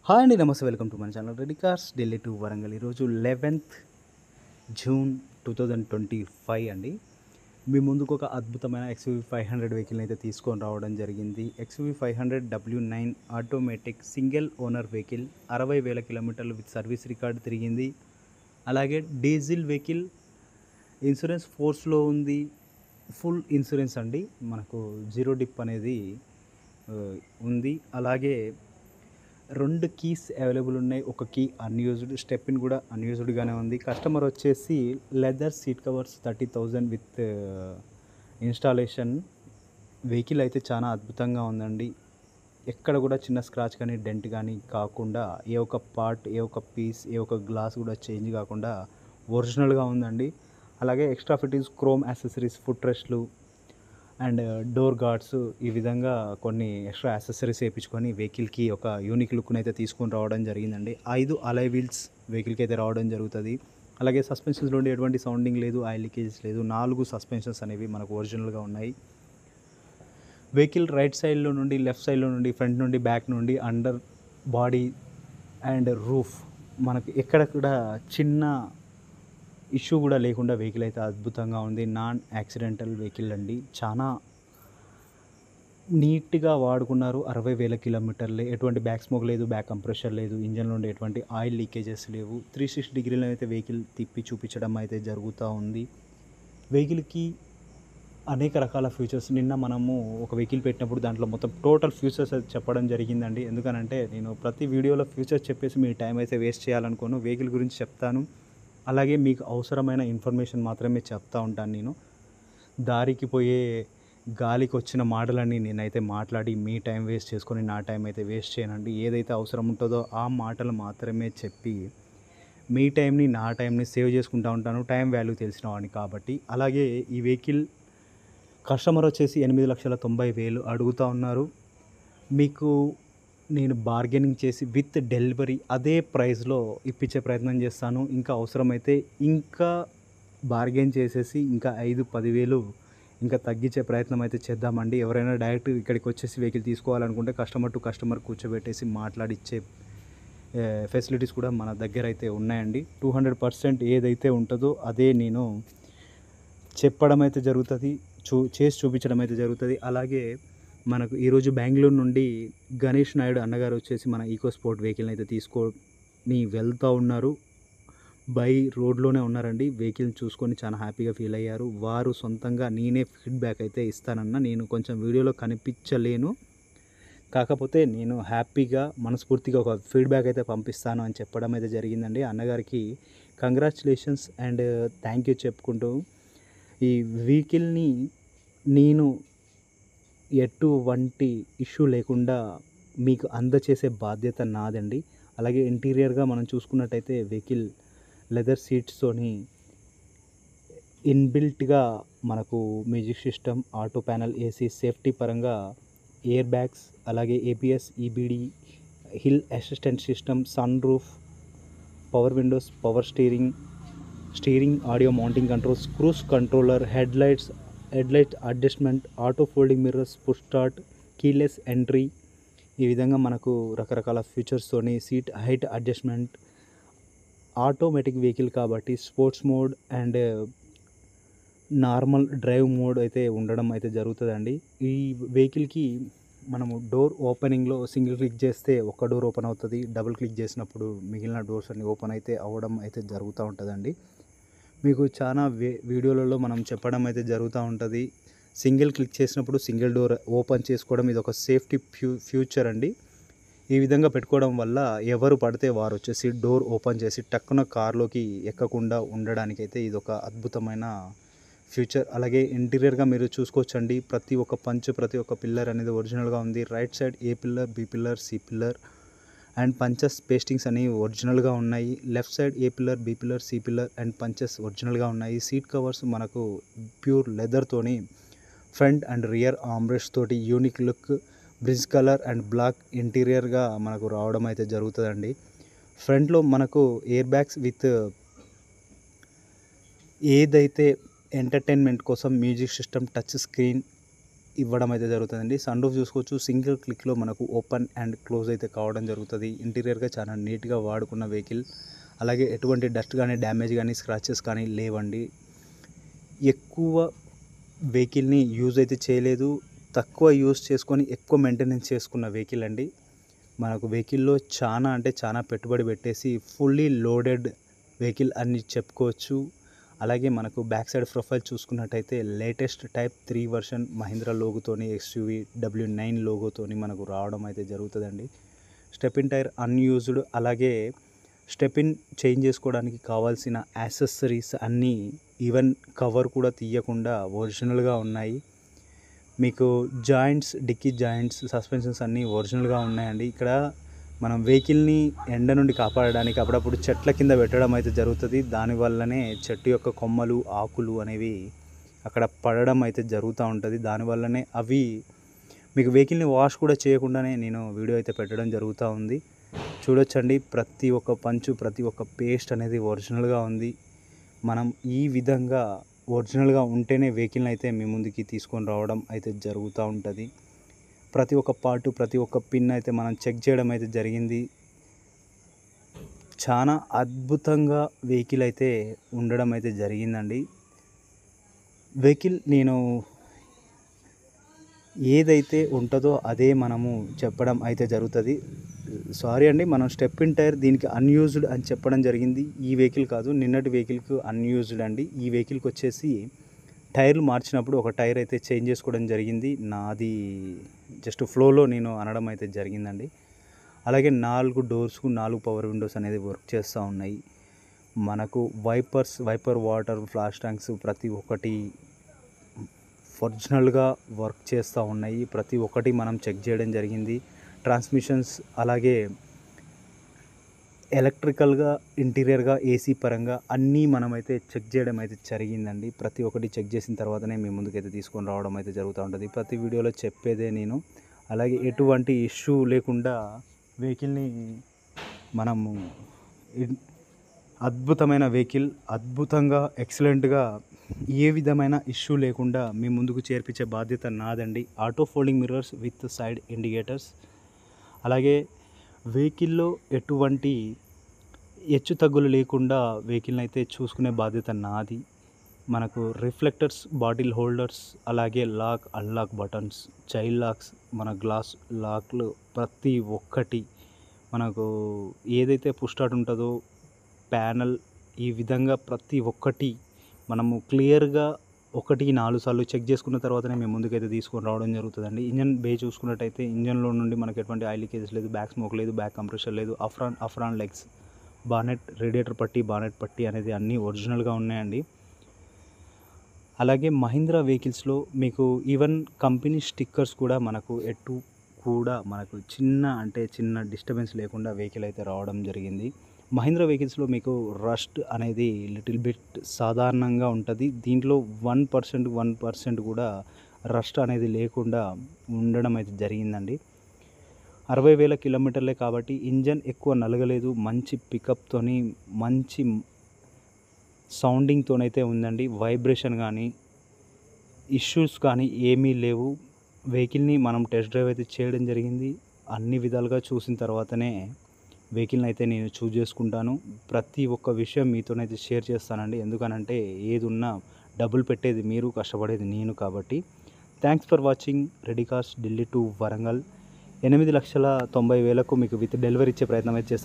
Hi అండి, నమస్తే. Welcome to మన channel ready cars Delhi to Warangal. ఈరోజు 11th జూన్ 2025 అండి. మీ ముందుకు ఒక అద్భుతమైన XUV 500 వెహికల్ని అయితే తీసుకొని రావడం జరిగింది. XUV 500 W9 automatic single owner vehicle, 60,000 కిలోమీటర్లు విత్ సర్వీస్ రికార్డ్ తిరిగింది. అలాగే డీజిల్ వెహికల్, ఇన్సూరెన్స్ ఫోర్స్లో ఉంది, ఫుల్ ఇన్సూరెన్స్ అండి. మనకు జీరో డిప్ అనేది ఉంది. అలాగే 2 కీస్ అవైలబుల్ ఉన్నాయి. ఒక కీ అన్యూజ్డ్, స్టెప్పిన్ కూడా అన్యూజ్డ్గానే ఉంది. కస్టమర్ వచ్చేసి leather seat covers 30,000 with installation. Vehicle అయితే చాలా అద్భుతంగా ఉందండి. ఎక్కడ కూడా చిన్న స్క్రాచ్ కానీ డెంట్ కానీ కాకుండా, ఏ ఒక్క పార్ట్, ఏ ఒక్క పీస్, ఏ ఒక్క గ్లాస్ కూడా చేంజ్ కాకుండా ఒరిజినల్గా ఉందండి. అలాగే extra fittings, chrome accessories, foot రెస్ట్లు అండ్ డోర్ గార్డ్స్, ఈ విధంగా కొన్ని ఎక్స్ట్రా యాక్సెసరీస్ వేయించుకొని వెహికల్కి ఒక యూనిక్ లుక్ని అయితే తీసుకొని రావడం జరిగిందండి. 5 అలై వీల్స్ వెహికల్కి అయితే రావడం జరుగుతుంది. అలాగే సస్పెన్షన్స్లో ఎటువంటి సౌండింగ్ లేదు, ఆయిల్ లీకేజ్ లేదు. 4 సస్పెన్షన్స్ అనేవి మనకు ఒరిజినల్గా ఉన్నాయి. వెహికల్ రైట్ సైడ్లో నుండి, లెఫ్ట్ సైడ్లో నుండి, ఫ్రంట్ నుండి, బ్యాక్ నుండి, అండర్ బాడీ అండ్ రూఫ్ మనకు ఎక్కడ కూడా చిన్న ఇష్యూ కూడా లేకుండా వెహికల్ అయితే అద్భుతంగా ఉంది. నాన్ యాక్సిడెంటల్ వెహికల్ అండి. చాలా నీట్గా వాడుకున్నారు. 60,000 కిలోమీటర్లే. ఎటువంటి బ్యాక్ స్మోక్ లేదు, బ్యాక్ కంప్రెషర్ లేదు, ఇంజన్లో ఉండే ఎటువంటి ఆయిల్ లీకేజెస్ లేవు. 360 డిగ్రీలో అయితే వెహికల్ తిప్పి చూపించడం అయితే జరుగుతూ ఉంది. వెహికల్కి అనేక రకాల ఫీచర్స్, నిన్న మనము ఒక వెహికల్ పెట్టినప్పుడు దాంట్లో మొత్తం టోటల్ ఫీచర్స్ అయితే చెప్పడం జరిగిందండి. ఎందుకనంటే నేను ప్రతి వీడియోలో ఫీచర్స్ చెప్పేసి మీ టైం అయితే వేస్ట్ చేయాలనుకోను. వెహికల్ గురించి చెప్తాను, అలాగే మీకు అవసరమైన ఇన్ఫర్మేషన్ మాత్రమే చెప్తా ఉంటాను. నేను దారికి పోయే గాలికి వచ్చిన మాటలన్నీ నేనైతే మాట్లాడి మీ టైం వేస్ట్ చేసుకొని నా టైం అయితే వేస్ట్ చేయనండి. ఏదైతే అవసరం ఉంటుందో ఆ మాటలు మాత్రమే చెప్పి మీ టైంని, నా టైంని సేవ్ చేసుకుంటూ ఉంటాను. టైం వాల్యూ తెలిసిన వాడిని కాబట్టి. అలాగే ఈ వెహికల్ కస్టమర్ వచ్చేసి 8,90,000 అడుగుతూ ఉన్నారు. మీకు నేను బార్గెనింగ్ చేసి విత్ డెలివరీ అదే ప్రైస్లో ఇప్పించే ప్రయత్నం చేస్తాను. ఇంకా అవసరమైతే ఇంకా బార్గెన్ చేసేసి ఇంకా 5-10,000 ఇంకా తగ్గించే ప్రయత్నం అయితే చేద్దామండి. ఎవరైనా డైరెక్ట్ ఇక్కడికి వచ్చేసి వెహికల్ తీసుకోవాలనుకుంటే కస్టమర్ టు కస్టమర్ కూర్చోబెట్టేసి మాట్లాడిచ్చే ఫెసిలిటీస్ కూడా మన దగ్గర అయితే ఉన్నాయండి. 200% ఏదైతే ఉంటుందో అదే నేను చెప్పడం అయితే జరుగుతుంది, చేసి చూపించడం అయితే జరుగుతుంది. అలాగే మనకు ఈరోజు బెంగళూరు నుండి గణేష్ నాయుడు అన్నగారు వచ్చేసి మన ఈకో స్పోర్ట్ వెహికల్ని అయితే తీసుకొని వెళ్తూ ఉన్నారు. బై రోడ్లోనే ఉన్నారండి. వెహికల్ని చూసుకొని చాలా హ్యాపీగా ఫీల్ అయ్యారు. వారు సొంతంగా నేనే ఫీడ్బ్యాక్ అయితే ఇస్తానన్న, నేను కొంచెం వీడియోలో కనిపించలేను, కాకపోతే నేను హ్యాపీగా మనస్ఫూర్తిగా ఒక ఫీడ్బ్యాక్ అయితే పంపిస్తాను అని చెప్పడం అయితే జరిగిందండి. అన్నగారికి కంగ్రాచులేషన్స్ అండ్ థ్యాంక్ యూ చెప్పుకుంటూ ఈ వెహికల్ని నేను ఎటువంటి ఇష్యూ లేకుండా మీకు అందచేసే బాధ్యత నాదండి. అలాగే ఇంటీరియర్గా మనం చూసుకున్నట్టయితే వెహికల్ లెదర్ సీట్స్తోని ఇన్బిల్ట్గా మనకు music system, auto panel, AC, safety పరంగా ఎయిర్ బ్యాగ్స్, అలాగే ABS, EBD, hill assistant system, sun roof, power windows, power steering, audio mounting controls, cruise controller, headlight adjustment, auto folding mirrors, push start, keyless entry, ఈ విధంగా మనకు రకరకాల ఫీచర్స్తోని seat height adjustment, automatic vehicle కాబట్టి sports mode and normal drive mode అయితే ఉండడం అయితే జరుగుతుందండి. ఈ వెహికల్కి మనము డోర్ ఓపెనింగ్లో సింగిల్ క్లిక్ చేస్తే ఒక డోర్ ఓపెన్ అవుతుంది, డబుల్ క్లిక్ చేసినప్పుడు మిగిలిన డోర్స్ అన్ని ఓపెన్ అయితే అవ్వడం అయితే జరుగుతూ ఉంటుందండి. మీకు చాలా వీడియోలలో మనం చెప్పడం అయితే జరుగుతూ ఉంటుంది. సింగిల్ క్లిక్ చేసినప్పుడు సింగిల్ డోర్ ఓపెన్ చేసుకోవడం, ఇది ఒక సేఫ్టీ ఫ్యూచర్ అండి. ఈ విధంగా పెట్టుకోవడం వల్ల ఎవరు పడితే వారు వచ్చేసి డోర్ ఓపెన్ చేసి టక్కున కార్లోకి ఎక్కకుండా ఉండడానికైతే ఇది ఒక అద్భుతమైన ఫ్యూచర్. అలాగే ఇంటీరియర్గా మీరు చూసుకోవచ్చండి. ప్రతి ఒక్క పంచ్, ప్రతి ఒక్క పిల్లర్ అనేది ఒరిజినల్గా ఉంది. Right side A pillar, B pillar, C pillar and punches పేస్టింగ్స్ అనేవి ఒరిజినల్గా ఉన్నాయి. Left side A pillar, B pillar, C pillar and punches ఒరిజినల్గా ఉన్నాయి. సీట్ కవర్స్ మనకు ప్యూర్ లెదర్తోని, ఫ్రంట్ అండ్ రియర్ ఆర్మ్రెస్ట్ తోటి unique look, beige colour and black ఇంటీరియర్గా మనకు రావడం అయితే జరుగుతుందండి. ఫ్రంట్లో మనకు ఎయిర్ బ్యాగ్స్ విత్ ఏదైతే ఎంటర్టైన్మెంట్ కోసం మ్యూజిక్ సిస్టమ్, టచ్ స్క్రీన్ ఇవ్వడం అయితే జరుగుతుందండి. సన్ రూఫ్ చూసుకోవచ్చు, సింగిల్ క్లిక్లో మనకు ఓపెన్ అండ్ క్లోజ్ అయితే కావడం జరుగుతుంది. ఇంటీరియర్గా చాలా నీట్గా వాడుకున్న వెహికల్. అలాగే ఎటువంటి డస్ట్ కానీ, డ్యామేజ్ కానీ, స్క్రాచెస్ కానీ లేవండి. ఎక్కువ వెహికల్ని యూజ్ అయితే చేయలేదు, తక్కువ యూజ్ చేసుకొని ఎక్కువ మెయింటెనెన్స్ చేసుకున్న వెహికల్ అండి. మనకు వెహికల్లో చాలా అంటే చాలా పెట్టుబడి పెట్టేసి ఫుల్లీ లోడెడ్ వెహికల్ అని చెప్పుకోవచ్చు. అలాగే మనకు బ్యాక్ సైడ్ ప్రొఫైల్ చూసుకున్నట్టయితే లేటెస్ట్ టైప్ 3 వర్షన్ మహీంద్రా లోగోతోని ఎక్స్యూవీ W9 లోగోతోని మనకు రావడం అయితే జరుగుతుందండి. స్టెపిన్ టైర్ అన్యూజ్డ్, అలాగే స్టెపిన్ చేంజ్ చేసుకోవడానికి కావాల్సిన యాక్సెసరీస్ అన్నీ, ఈవెన్ కవర్ కూడా తీయకుండా ఒరిజినల్గా ఉన్నాయి. మీకు జాయింట్స్, డిక్కీ జాయింట్స్, సస్పెన్షన్స్ అన్నీ ఒరిజినల్గా ఉన్నాయండి. ఇక్కడ మనం వెహికల్ని ఎండ నుండి కాపాడడానికి అప్పుడప్పుడు చెట్ల కింద పెట్టడం అయితే జరుగుతుంది. దానివల్లనే చెట్టు యొక్క కొమ్మలు, ఆకులు అనేవి అక్కడ పడడం అయితే జరుగుతూ ఉంటుంది. దానివల్లనే అవి మీకు వెహికల్ని వాష్ కూడా చేయకుండానే నేను వీడియో అయితే పెట్టడం జరుగుతూ ఉంది. చూడొచ్చండి, ప్రతి ఒక్క పంచు, ప్రతి ఒక్క పేస్ట్ అనేది ఒరిజినల్గా ఉంది. మనం ఈ విధంగా ఒరిజినల్గా ఉంటేనే వెహికల్ని అయితే మీ ముందుకి తీసుకొని రావడం అయితే జరుగుతూ ఉంటుంది. ప్రతి ఒక్క పార్టు, ప్రతి ఒక్క పిన్ అయితే మనం చెక్ చేయడం అయితే జరిగింది. చాలా అద్భుతంగా వెహికల్ అయితే ఉండడం అయితే జరిగిందండి. వెహికల్ నేను ఏదైతే ఉంటుందో అదే మనము చెప్పడం అయితే జరుగుతుంది. సారీ అండి, మనం స్టెపిన్ టైర్ దీనికి అన్యూజ్డ్ అని చెప్పడం జరిగింది. ఈ వెహికల్ కాదు, నిన్నటి వెహికల్కి అన్యూజ్డ్ అండి. ఈ వెహికల్కి వచ్చేసి టైర్లు మార్చినప్పుడు ఒక టైర్ అయితే చేంజ్ చేసుకోవడం జరిగింది. నాది జస్ట్ ఫ్లోలో నేను అనడం అయితే జరిగిందండి. అలాగే 4 డోర్స్కు 4 పవర్ విండోస్ అనేది వర్క్ చేస్తూ ఉన్నాయి. మనకు వైపర్ వాటర్, ఫ్లాష్ ట్యాంక్స్ ప్రతి ఒక్కటి ఒరిజినల్గా వర్క్ చేస్తూ ఉన్నాయి. ప్రతి ఒక్కటి మనం చెక్ చేయడం జరిగింది. ట్రాన్స్మిషన్స్, అలాగే ఎలక్ట్రికల్గా, ఇంటీరియర్గా, ఏసీ పరంగా అన్నీ మనమైతే చెక్ చేయడం అయితే జరిగిందండి. ప్రతి ఒక్కటి చెక్ చేసిన తర్వాతనే మీ ముందుకైతే తీసుకొని రావడం అయితే జరుగుతూ ఉంటుంది. ప్రతి వీడియోలో చెప్పేదే నేను. అలాగే ఎటువంటి ఇష్యూ లేకుండా వెహికల్ని మనము అద్భుతమైన వెహికల్, అద్భుతంగా, ఎక్సలెంట్గా, ఏ విధమైన ఇష్యూ లేకుండా మీ ముందుకు చేర్పించే బాధ్యత నాదండి. Auto folding mirrors with side indicators. అలాగే వెహికల్లో ఎటువంటి హెచ్చు తగ్గులు లేకుండా వెహికల్ని అయితే చూసుకునే బాధ్యత నాది. మనకు రిఫ్లెక్టర్స్, బాటిల్ హోల్డర్స్, అలాగే lock, unlock buttons, child locks, మన గ్లాస్ లాక్లు ప్రతి ఒక్కటి మనకు ఏదైతే పుష్ స్టార్ట్ ఉంటుందో ప్యానల్, ఈ విధంగా ప్రతి ఒక్కటి మనము క్లియర్గా 1-4 సార్లు చెక్ చేసుకున్న తర్వాతనే మేము ముందుకైతే తీసుకొని రావడం జరుగుతుందండి. ఇంజన్ బే చూసుకున్నట్టయితే ఇంజన్లో నుండి మనకు ఎటువంటి ఆయిల్ లీకేజ్ లేదు, బ్యాక్ స్మోక్ లేదు, బ్యాక్ కంప్రెషర్ లేదు. అఫ్రాన్ లెగ్స్, బానెట్, రేడియేటర్ పట్టి, బానెట్ పట్టి అనేది అన్నీ ఒరిజినల్గా ఉన్నాయండి. అలాగే మహీంద్రా వెహికల్స్లో మీకు ఈవెన్ కంపెనీ స్టిక్కర్స్ కూడా మనకు మనకు చిన్న డిస్టర్బెన్స్ లేకుండా వెహికల్ అయితే రావడం జరిగింది. మహీంద్రా వెహికల్స్లో మీకు రస్ట్ అనేది లిటిల్ బిట్ సాధారణంగా ఉంటుంది. దీంట్లో 1% కూడా రస్ట్ అనేది లేకుండా ఉండడం అయితే జరిగిందండి. 60,000 కిలోమీటర్లే కాబట్టి ఇంజన్ ఎక్కువ నలగలేదు. మంచి పికప్తోని, మంచి సౌండింగ్తోనైతే ఉందండి. వైబ్రేషన్ కానీ, ఇష్యూస్ కానీ ఏమీ లేవు. వెహికల్ని మనం టెస్ట్ డ్రైవ్ అయితే చేయడం జరిగింది. అన్ని విధాలుగా చూసిన తర్వాతనే వెహికల్ని అయితే నేను చూజ్ చేసుకుంటాను. ప్రతి ఒక్క విషయం మీతోనైతే షేర్ చేస్తానండి. ఎందుకనంటే ఏది ఉన్నా డబ్బులు పెట్టేది మీరు, కష్టపడేది నేను కాబట్టి. Thanks for watching. Ready cars, Delhi to Warangal 8,90,000కు మీకు విత్ డెలివరీ ఇచ్చే ప్రయత్నం అయితే చేస్తాను.